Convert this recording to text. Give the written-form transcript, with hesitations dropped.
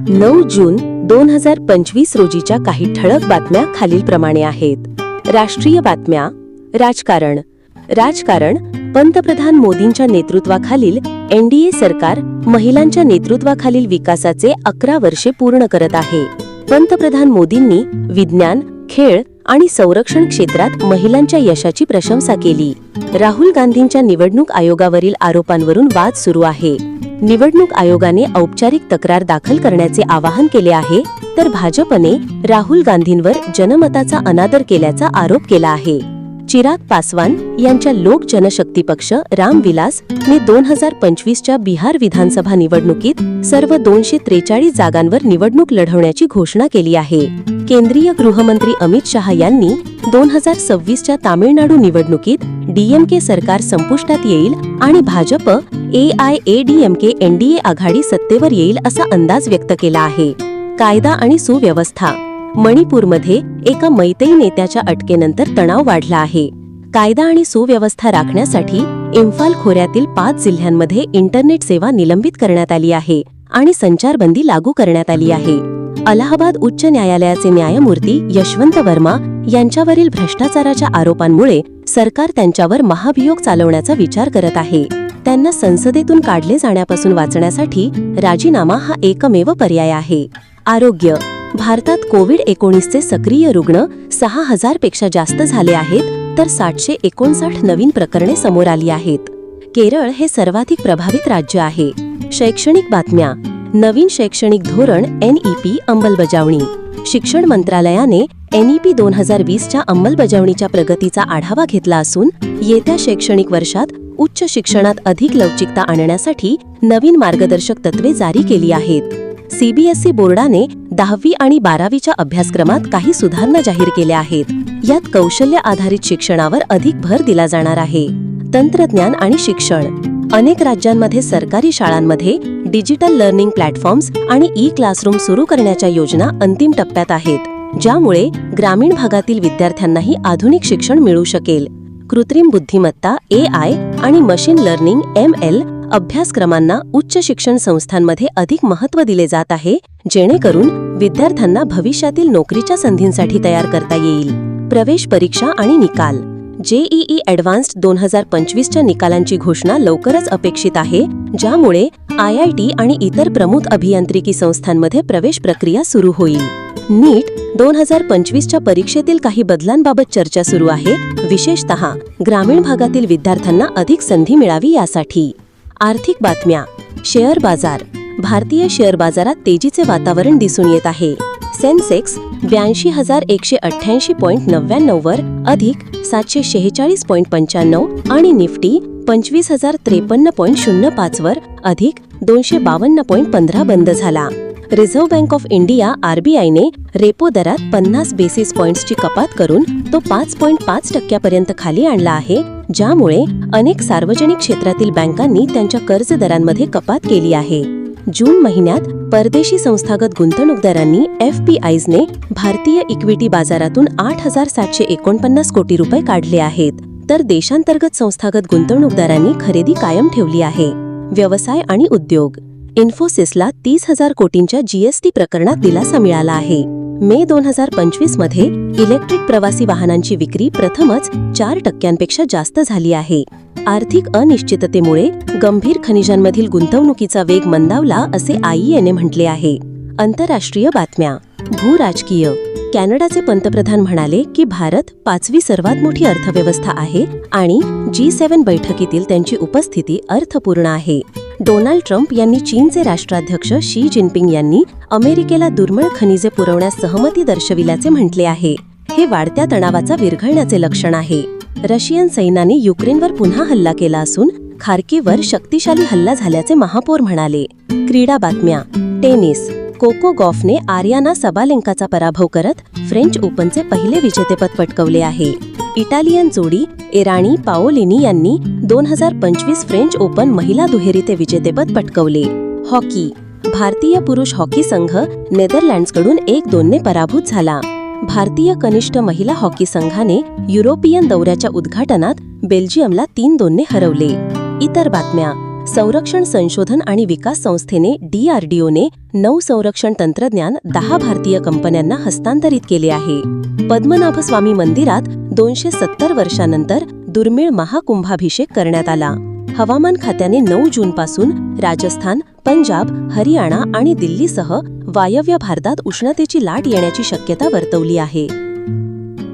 9 जून 2025 रोजीच्या काही ठळक बातम्या खालीलप्रमाणे आहेत. राष्ट्रीय बातम्या. राजकारण. पंतप्रधान मोदींच्या नेतृत्वाखालील एनडीए सरकार महिलांच्या नेतृत्वाखालील विकासाचे 11 वर्षे पूर्ण करत आहे. पंतप्रधान मोदींनी विज्ञान, खेळ आणि संरक्षण क्षेत्रात महिलांच्या यशाची प्रशंसा केली. राहुल गांधींच्या निवडणूक आयोगावरील आरोपांवरून वाद सुरू आहे. निवडणूक आयोगाने औपचारिक तक्रार दाखल करण्याचे आवाहन केले आहे, तर भाजपने राहुल गांधींवर जनमताचा अनादर केल्याचा आरोप केला आहे. चिराग पासवान यांच्या लोक जनशक्ती पक्ष रामविलास ने 2025च्या बिहार विधानसभा निवडणुकीत सर्व 243 जागांवर निवडणूक लढवण्याची घोषणा केली आहे. केंद्रीय गृहमंत्री अमित शहा यांनी 2026च्या तामिळनाडू निवडणुकीत डीएमके सरकार संपुष्टात येईल आणि भाजप AIADMK एनडीए आघाडी सत्तेवर येईल असा अंदाज व्यक्त केला आहे. कायदा आणि सुव्यवस्था. मणिपूरमध्ये एका मैतेई नेत्याच्या अटकेनंतर तणाव वाढला आहे. कायदा आणि सुव्यवस्था राखण्यासाठी इम्फाल खोऱ्यातील 5 जिल्ह्यांमध्ये इंटरनेट सेवा निलंबित करण्यात आली आहे आणि संचारबंदी लागू करण्यात आली आहे. अलाहाबाद उच्च न्यायालयाचे न्यायमूर्ती यशवंत वर्मा यांच्यावरील भ्रष्टाचाराच्या आरोपांमुळे सरकार त्यांच्यावर महाभियोग चालवण्याचा विचार करत आहे. त्यांना संसदेतून काढले जाण्यापासून वाचण्यासाठी राजीनामा हा एकमेव पर्याय आहे. आरोग्य. भारतात कोविड-19चे सक्रिय रुग्ण 6000 पेक्षा जास्त झाले आहेत, तर 759 नवीन प्रकरणे समोर आली आहेत. केरळ हे सर्वाधिक प्रभावित राज्य आहे. शैक्षणिक बातम्या. नवीन शैक्षणिक धोरण NEP अंमलबजावणी. शिक्षण मंत्रालयाने NEP 2020च्या अंमलबजावणीच्या प्रगतीचा आढावा घेतला असून येत्या शैक्षणिक वर्षात उच्च शिक्षणात अधिक लवचिकता आणण्यासाठी नवीन मार्गदर्शक तत्त्वे जारी केली आहेत. CBSE बोर्डाने 10वी आणि 12वीच्या अभ्यासक्रमात काही सुधारणा जाहीर केल्या आहेत. यात कौशल्य आधारित शिक्षणावर अधिक भर दिला जाणार आहे. तंत्रज्ञान आणि शिक्षण. अनेक राज्यांमध्ये सरकारी शाळांमध्ये डिजिटल लर्निंग प्लॅटफॉर्म्स आणि क्लासरूम सुरू करण्याच्या योजना अंतिम टप्प्यात आहेत, ज्यामुळे ग्रामीण भागातील विद्यार्थ्यांनाही आधुनिक शिक्षण मिळू शकेल. कृत्रिम बुद्धिमत्ता AI आणि मशीन लर्निंग ML अभ्यासक्रमांना उच्च शिक्षण संस्थांमध्ये अधिक महत्त्व दिले जात आहे, जेणेकरून विद्यार्थ्यांना भविष्यातील नोकरीच्या संधींसाठी तयार करता येईल. प्रवेश परीक्षा आणि निकाल. JEE ॲडव्हान्स्ड 2025च्या निकालांची घोषणा लवकरच अपेक्षित आहे, ज्यामुळे IIT आणि इतर प्रमुख अभियांत्रिकी संस्थांमध्ये प्रवेश प्रक्रिया सुरू होईल. नीट 2025च्या परीक्षेतील काही बदलांबाबत चर्चा सुरू आहे, विशेषतः ग्रामीण भागातील विद्यार्थ्यांना अधिक संधी मिळावी यासाठी. आर्थिक बातम्या. शेअर बाजार. भारतीय शेअर बाजारात तेजीचे वातावरण दिसून येत आहे. सेन्सेक्स 82,188.99 वर अधिक 746.95 आणि निफ्टी 25,053.05 वर अधिक 252.15 बंद झाला. रिझर्व्ह बँक ऑफ इंडिया RBIने रेपो दरात 50 बेसिस पॉइंट्सची कपात करून तो 5.5% खाली आणला आहे, ज्यामुळे अनेक सार्वजनिक क्षेत्रातील बँकांनी त्यांच्या कर्ज दरांमध्ये कपात केली आहे. जून महिन्यात परदेशी संस्थागत गुंतवणूकदारांनी FPIsने भारतीय इक्विटी बाजारातून 8,749 कोटी रुपये काढले आहेत, तर देशांतर्गत संस्थागत गुंतवणूकदारांनी खरेदी कायम ठेवली आहे. व्यवसाय आणि उद्योग. इन्फोसिसला 30,000 कोटींच्या GST प्रकरणात दिलासा मिळाला आहे. मे 2025 मध्ये इलेक्ट्रिक प्रवासी वाहनांची विक्री प्रथमच 4% जास्त झाली आहे. आर्थिक अनिश्चिततेमुळे गंभीर खनिजांमधील गुंतवणुकीचा वेग मंदावला असे IEAने म्हटले आहे. आंतरराष्ट्रीय बातम्या. भूराजकीय. कॅनडाचे पंतप्रधान म्हणाले की भारत 5वी सर्वात मोठी अर्थव्यवस्था आहे आणि G7 बैठकीतील त्यांची उपस्थिती अर्थपूर्ण आहे. डोनाल्ड ट्रम्प यांनी चीनचे राष्ट्राध्यक्ष शी जिनपिंग यांनी अमेरिकेला दुर्मिळ खनिजे पुरवण्यास सहमती दर्शविल्याचे म्हटले आहे. हे वाढत्या तणावाचा विरघळण्याचे लक्षण आहे. रशियन सैन्याने युक्रेनवर पुन्हा हल्ला केला असून खार्किव्हवर शक्तिशाली हल्ला झाल्याचे महापौर म्हणाले. क्रीडा बातम्या. टेनिस. कोको गॉफने आर्याना सबालेंकाचा पराभव करत फ्रेंच ओपनचे पहिले विजेतेपद पटकवले आहे. इटालियन जोडी इराणी पाओलिनी यांनी 2025 फ्रेंच ओपन महिला दुहेरीचे विजेतेपद पटकवले. हॉकी. भारतीय पुरुष हॉकी संघ नेदरलँड्सकडून 1-2ने पराभूत झाला. भारतीय कनिष्ठ महिला हॉकी संघाने युरोपियन दौऱ्याच्या उद्घाटनात बेल्जियमला 3-2ने हरवले. इतर बातम्या. संरक्षण संशोधन आणि विकास संस्थेने DRDOने नौसंरक्षण तंत्रज्ञान 10 भारतीय कंपन्यांना हस्तांतरित केले आहे. पद्मनाभ स्वामी मंदिरात 270 वर्षांनंतर दुर्मिळ महाकुंभाभिषेक करण्यात आला. हवामान खात्याने 9 जूनपासून राजस्थान, पंजाब, हरियाणा आणि दिल्लीसह वायव्य भारतात उष्णतेची लाट येण्याची शक्यता वर्तवली आहे.